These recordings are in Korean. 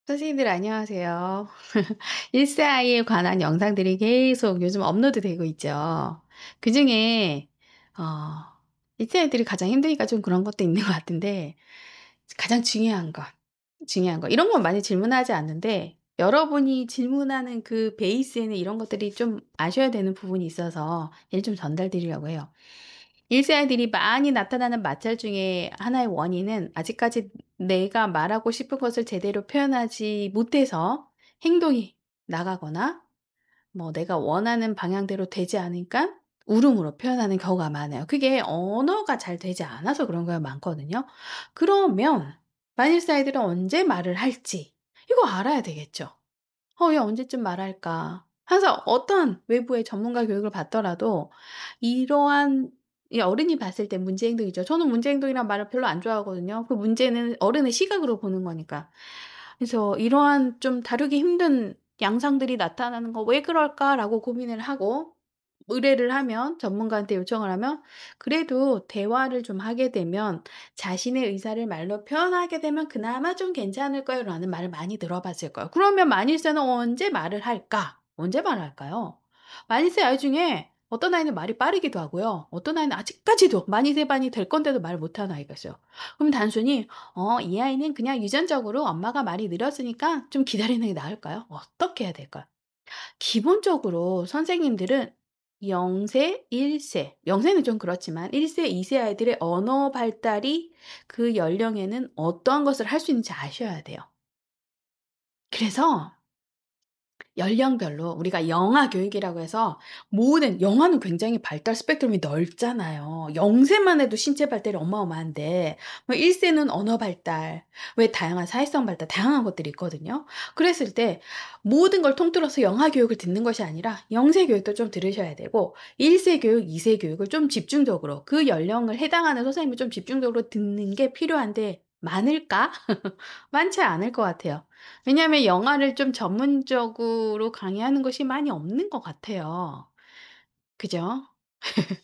선생님들 안녕하세요. 1세 아이에 관한 영상들이 계속 요즘 업로드되고 있죠. 그중에 어 1세 아이들이 가장 힘드니까 좀 그런 것도 있는 것 같은데 가장 중요한 거 이런 건 많이 질문하지 않는데 여러분이 질문하는 그 베이스에는 이런 것들이 좀 아셔야 되는 부분이 있어서 얘를 좀 전달드리려고 해요. 1세 아이들이 많이 나타나는 마찰 중에 하나의 원인은 아직까지 내가 말하고 싶은 것을 제대로 표현하지 못해서 행동이 나가거나 뭐 내가 원하는 방향대로 되지 않으니까 울음으로 표현하는 경우가 많아요. 그게 언어가 잘 되지 않아서 그런 경우가 많거든요. 그러면 만일 아이들은 언제 말을 할지 이거 알아야 되겠죠. 얘 언제쯤 말할까? 항상 어떠한 외부의 전문가 교육을 받더라도 이러한 이 어른이 봤을 때 문제 행동이죠. 저는 문제 행동이란 말을 별로 안 좋아하거든요. 그 문제는 어른의 시각으로 보는 거니까. 그래서 이러한 좀 다루기 힘든 양상들이 나타나는 거 '왜 그럴까?'라고 고민을 하고 의뢰를 하면 전문가한테 요청을 하면 그래도 대화를 좀 하게 되면 자신의 의사를 말로 표현하게 되면 '그나마 좀 괜찮을 거예요.'라는 말을 많이 들어봤을 거예요. 그러면 만일세는 언제 말을 할까? 언제 말할까요? 만일세 아이 중에 어떤 아이는 말이 빠르기도 하고요. 어떤 아이는 아직까지도 만이세반이 될 건데도 말을 못하는 아이가 있어요. 그럼 단순히 이 아이는 그냥 유전적으로 엄마가 말이 느렸으니까 좀 기다리는 게 나을까요? 어떻게 해야 될까요? 기본적으로 선생님들은 0 세, 1 세, 0 세는 좀 그렇지만 1 세, 2세 아이들의 언어 발달이 그 연령에는 어떠한 것을 할 수 있는지 아셔야 돼요. 그래서 연령별로 우리가 영아 교육이라고 해서 모든 영아는 굉장히 발달 스펙트럼이 넓잖아요. 0 세만 해도 신체 발달이 어마어마한데 뭐 1 세는 언어 발달, 왜 다양한 사회성 발달 다양한 것들이 있거든요. 그랬을 때 모든 걸 통틀어서 영아 교육을 듣는 것이 아니라 0세 교육도 좀 들으셔야 되고 1세 교육, 2세 교육을 좀 집중적으로 그 연령을 해당하는 선생님이 좀 집중적으로 듣는 게 필요한데 많을까? 많지 않을 것 같아요. 왜냐하면 영어를 좀 전문적으로 강의하는 곳이 많이 없는 것 같아요. 그죠?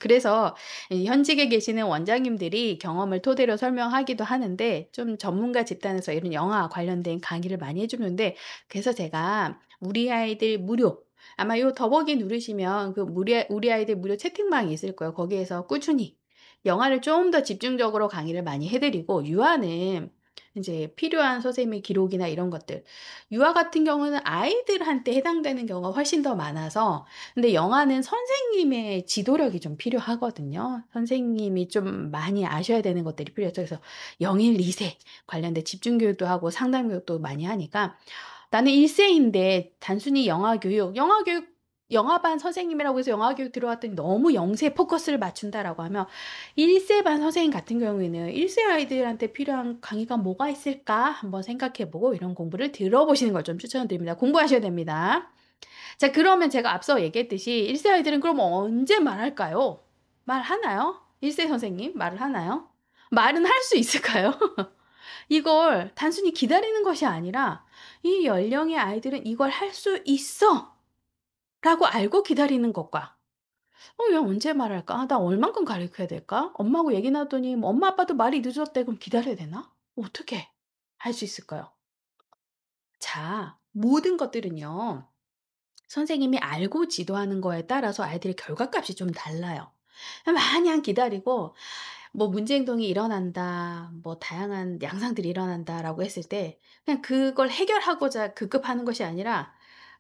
그래서 이 현직에 계시는 원장님들이 경험을 토대로 설명하기도 하는데 좀 전문가 집단에서 이런 영어와 관련된 강의를 많이 해 주는데 그래서 제가 우리 아이들 무료 아마 요 더보기 누르시면 그 우리 아이들 무료 채팅방이 있을 거예요. 거기에서 꾸준히 영어를 좀 더 집중적으로 강의를 많이 해 드리고 유아는 인제 필요한 선생님의 기록이나 이런 것들 유아 같은 경우는 아이들한테 해당되는 경우가 훨씬 더 많아서 근데 영아는 선생님의 지도력이 좀 필요하거든요. 선생님이 좀 많이 아셔야 되는 것들이 필요해서 그래서 영일 2세 관련된 집중 교육도 하고 상담 교육도 많이 하니까 나는 1 세인데 단순히 영아반 선생님이라고 해서 영아 교육 들어왔더니 너무 0세 포커스를 맞춘다라고 하면 1세 반 선생님 같은 경우에는 1세 아이들한테 필요한 강의가 뭐가 있을까 한번 생각해 보고 이런 공부를 들어보시는 걸 좀 추천드립니다. 공부하셔야 됩니다. 자 그러면 제가 앞서 얘기했듯이 1세 아이들은 그럼 언제 말할까요? 말하나요? 1세 선생님 말을 하나요? 말은 할 수 있을까요? 이걸 단순히 기다리는 것이 아니라 '이 연령의 아이들은 이걸 할 수 있어.'라고 알고 기다리는 것과 '얘 언제 말할까? 나 얼만큼 가르쳐야 될까? 엄마하고 얘기 나눴더니 뭐 엄마 아빠도 말이 늦었대.' 그럼 기다려야 되나? 어떻게 할 수 있을까요? 자 모든 것들은요. 선생님이 알고 지도하는 거에 따라서 아이들의 결과값이 좀 달라요. 마냥 기다리고 뭐 문제 행동이 일어난다, 뭐 다양한 양상들이 일어난다라고 했을 때 그냥 그걸 해결하고자 급급하는 것이 아니라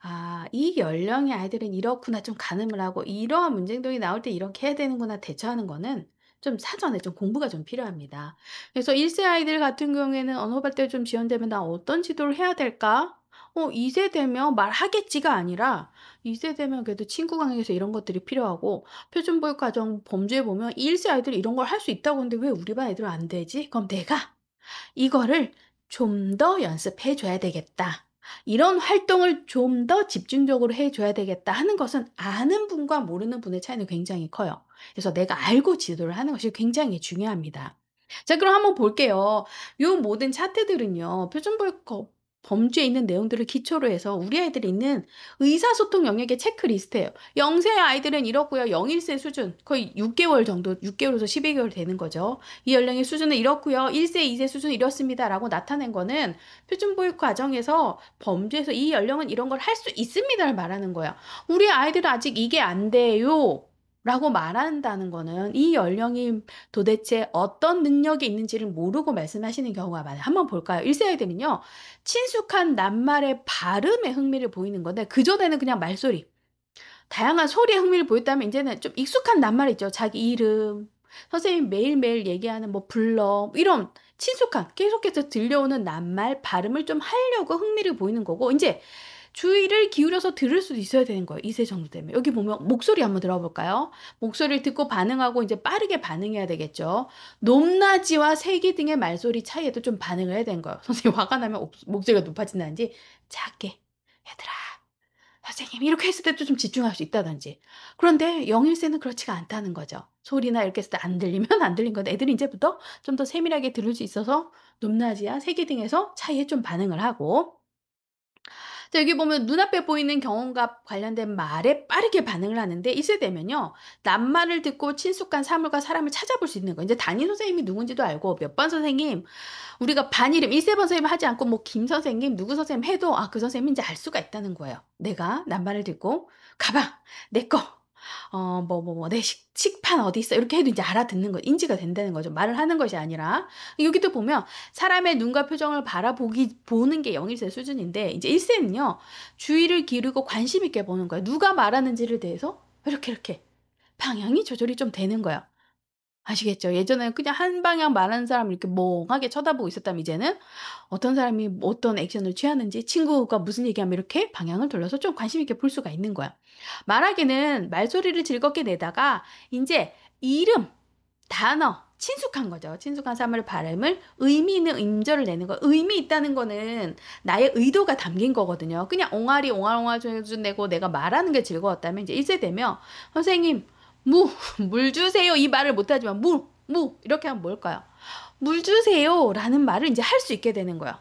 '아 이 연령의 아이들은 이렇구나.' 좀 가늠을 하고 '이러한 문제 행동이 나올 때 이렇게 해야 되는구나.' 대처하는 거는 좀 사전에 좀 공부가 좀 필요합니다. 그래서 1세 아이들 같은 경우에는 언어 발달이 좀 지연되면 '나 어떤 지도를 해야 될까?' 2세 되면 말하겠지가 아니라 2세 되면 그래도 친구 관계에서 이런 것들이 필요하고 표준교육 과정 범주에 보면 1세 아이들이 이런 걸 할 수 있다고 하는데 왜 우리 반 애들은 안 되지? 그럼 내가 이거를 좀 더 연습해 줘야 되겠다. 이런 활동을 좀 더 집중적으로 해 줘야 되겠다 하는 것은 아는 분과 모르는 분의 차이는 굉장히 커요. 그래서 내가 알고 지도를 하는 것이 굉장히 중요합니다. 자 그럼 한번 볼게요. 요 모든 차트들은요. 표준교육 범주에 있는 내용들을 기초로 해서 우리 아이들이 있는 의사소통 영역의 체크리스트예요. 0세 아이들은 이렇고요. 0 1세 수준 거의 6 개월 정도 6 개월에서 12 개월 되는 거죠. 이 연령의 수준은 이렇고요. 1 세, 2세 수준은 이렇습니다라고 나타낸 거는 표준 보육 과정에서 범주에서 이 연령은 이런 걸 할 수 있습니다를 말하는 거예요. 우리 아이들은 아직 이게 안 돼요. 라고 말한다는 거는 이 연령이 도대체 어떤 능력이 있는지를 모르고 말씀하시는 경우가 많아요. 한번 볼까요? 1세 아이들은요. 친숙한 낱말의 발음에 흥미를 보이는 건데 그전에는 그냥 말소리, 다양한 소리에 흥미를 보였다면 이제는 좀 익숙한 낱말 있죠. 자기 이름, 선생님이 매일매일 얘기하는 뭐 불러 뭐 이런 친숙한 계속해서 들려오는 낱말, 발음을 좀 하려고 흥미를 보이는 거고 인제 주의를 기울여서 들을 수도 있어야 되는 거예요, 2세 정도 되면. 여기 보면 목소리 한번 들어볼까요? 목소리를 듣고 반응하고 이제 빠르게 반응해야 되겠죠. 높낮이와 세기 등의 말소리 차이에도 좀 반응을 해야 되는 거예요. 선생님이 화가 나면 목소리가 높아진다든지 작게 "얘들아, 선생님." 이렇게 했을 때도 좀 집중할 수 있다든지. 그런데 0 1 세는 그렇지가 않다는 거죠. 소리나 이렇게 했을 때 안 들리면 안 들린 건데 애들이 인제부터 좀 더 세밀하게 들을 수 있어서 높낮이와 세기 등에서 차이에 좀 반응을 하고 자 여기 보면 눈앞에 보이는 경험과 관련된 말에 빠르게 반응을 하는데 이세 되면요. 낱말을 듣고 친숙한 사물과 사람을 찾아볼 수 있는 거예요. 이제 담임 선생님이 누군지도 알고 몇 반 선생님 우리가 반 이름 1 세 반 선생님 하지 않고 뭐 김 선생님 누구 선생님 해도 아 그 선생님인지 알 수가 있다는 거예요. 내가 낱말을 듣고 가방 내 거 내 식판 어디 있어 이렇게 해도 인제 알아듣는 거 인지가 된다는 거죠. 말을 하는 것이 아니라. 여기도 보면 사람의 눈과 표정을 보는 게 0 1세 수준인데 이제 1 세는요. 주의를 기울이고 관심 있게 보는 거예요. 누가 말하는지를 대해서 이렇게 방향이 조절이 좀 되는 거예요. 아시겠죠? 예전에는 그냥 한 방향 말하는 사람을 이렇게 멍하게 쳐다보고 있었다면 이제는 어떤 사람이 뭐 어떤 액션을 취하는지 친구가 무슨 얘기하면 이렇게 방향을 돌려서 좀 관심 있게 볼 수가 있는 거야. 말하기는 말소리를 즐겁게 내다가 인제 이름, 단어, 친숙한 거죠. 친숙한 사물의 발음을 의미 있는 음절을 내는 거. 의미 있다는 거는 나의 의도가 담긴 거거든요. 그냥 옹알이 옹알옹알 내고 내가 말하는 게 즐거웠다면 이제 1세 되면 "선생님 무 물 주세요." 이 말을 못 하지만 무 이렇게 하면 뭘까요? "물 주세요."라는 말을 인제 할 수 있게 되는 거예요.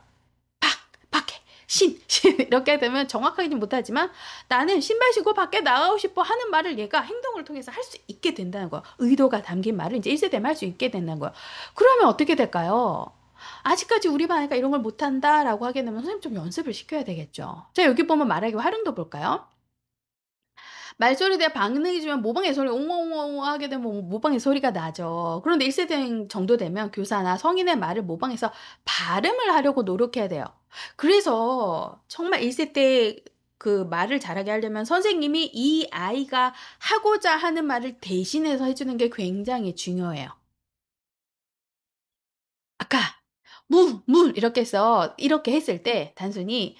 박 밖에 신 이렇게 되면 정확하게는 못하지만 "나는 신발 신고 밖에 나가고 싶어." 하는 말을 얘가 행동을 통해서 할 수 있게 된다는 거예요. 의도가 담긴 말을 인제 1 세되면 할 수 있게 된다는 거예요. 그러면 어떻게 될까요? "아직까지 우리 반 애가 이런 걸 못한다."라고 하게 되면 선생님 좀 연습을 시켜야 되겠죠. 자 여기 보면 말하기 활용도 볼까요? 말소리에 대한 반응이 주면 모방의 소리 옹옹옹 하게 되면 모방의 소리가 나죠. 그런데 1 세대 정도 되면 교사나 성인의 말을 모방해서 발음을 하려고 노력해야 돼요. 그래서 정말 1세 때 그 말을 잘하게 하려면 선생님이 이 아이가 하고자 하는 말을 대신해서 해 주는 게 굉장히 중요해요. 아까 물 이렇게 해서 이렇게 했을 때 단순히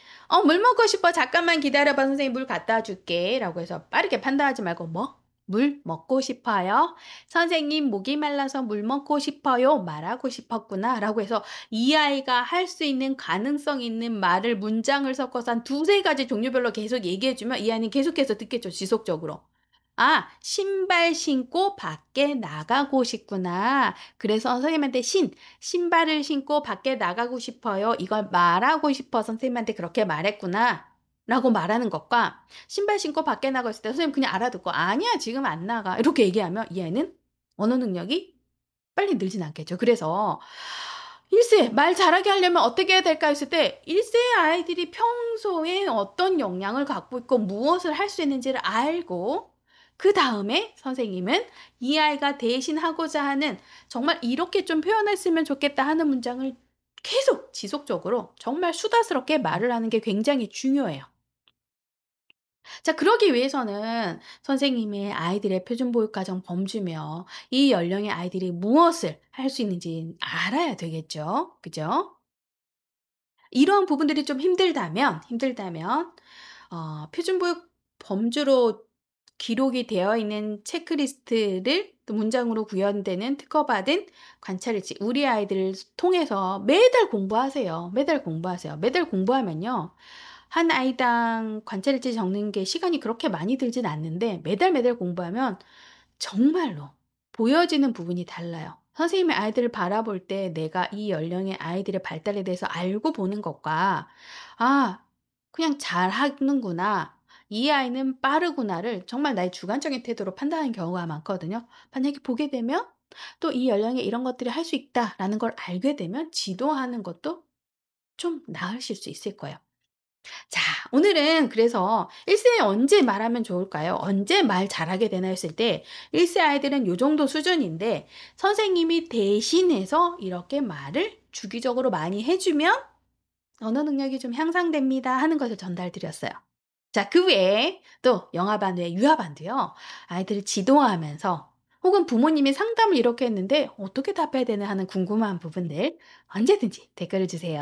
물 먹고 싶어. 잠깐만 기다려 봐. 선생님 물 갖다 줄게."라고 해서 빠르게 판단하지 말고 "뭐? 물 먹고 싶어요? 선생님 목이 말라서 물 먹고 싶어요. 말하고 싶었구나."라고 해서 이 아이가 할 수 있는 가능성 있는 말을 문장을 섞어서 한 두세 가지 종류별로 계속 얘기해 주면 이 아이는 계속해서 듣겠죠, 지속적으로. '아 신발 신고 밖에 나가고 싶구나. 그래서 선생님한테 신발을 신고 밖에 나가고 싶어요. 이걸 말하고 싶어서 선생님한테 그렇게 말했구나.'라고 말하는 것과 신발 신고 밖에 나가 있을 때 선생님 그냥 알아듣고 '아니야. 지금 안 나가.' 이렇게 얘기하면 이 아이는 언어 능력이 빨리 늘진 않겠죠. 그래서 1세 말 잘하게 하려면 어떻게 해야 될까 했을 때 1세 아이들이 평소에 어떤 역량을 갖고 있고 무엇을 할 수 있는지를 알고 그다음에 선생님은 이 아이가 대신 하고자 하는 정말 '이렇게 좀 표현했으면 좋겠다.' 하는 문장을 계속 지속적으로 정말 수다스럽게 말을 하는 게 굉장히 중요해요. 자 그러기 위해서는 선생님이 아이들의 표준보육과정 범주며 이 연령의 아이들이 무엇을 할 수 있는지 알아야 되겠죠. 그죠? 이러한 부분들이 좀 힘들다면 표준보육 범주로 기록이 되어 있는 체크리스트를 또 문장으로 구현되는 특허받은 관찰일지 우리 아이들을 통해서 매달 공부하세요. 매달 공부하세요. 매달 공부하면요. 한 아이당 관찰일지 적는 게 시간이 그렇게 많이 들진 않는데 매달 공부하면 정말로 보여지는 부분이 달라요. 선생님이 아이들을 바라볼 때 내가 이 연령의 아이들의 발달에 대해서 알고 보는 것과 '아 그냥 잘하는구나. 이 아이는 빠르구나.'를 정말 나의 주관적인 태도로 판단하는 경우가 많거든요. 만약에 보게 되면 또 '이 연령에 이런 것들을 할 수 있다.'라는 걸 알게 되면 지도하는 것도 좀 나으실 수 있을 거예요. 자, 오늘은 그래서 1 세에 언제 말하면 좋을까요? 언제 말 잘하게 되나 했을 때 1세 아이들은 요 정도 수준인데 선생님이 대신해서 이렇게 말을 주기적으로 많이 해 주면 언어 능력이 좀 향상됩니다 하는 것을 전달 드렸어요. 자, 그 외에 또 영어반 외에 유아반도요. 아이들을 지도하면서 혹은 부모님이 상담을 이렇게 했는데 어떻게 답해야 되나 하는 궁금한 부분들 언제든지 댓글을 주세요.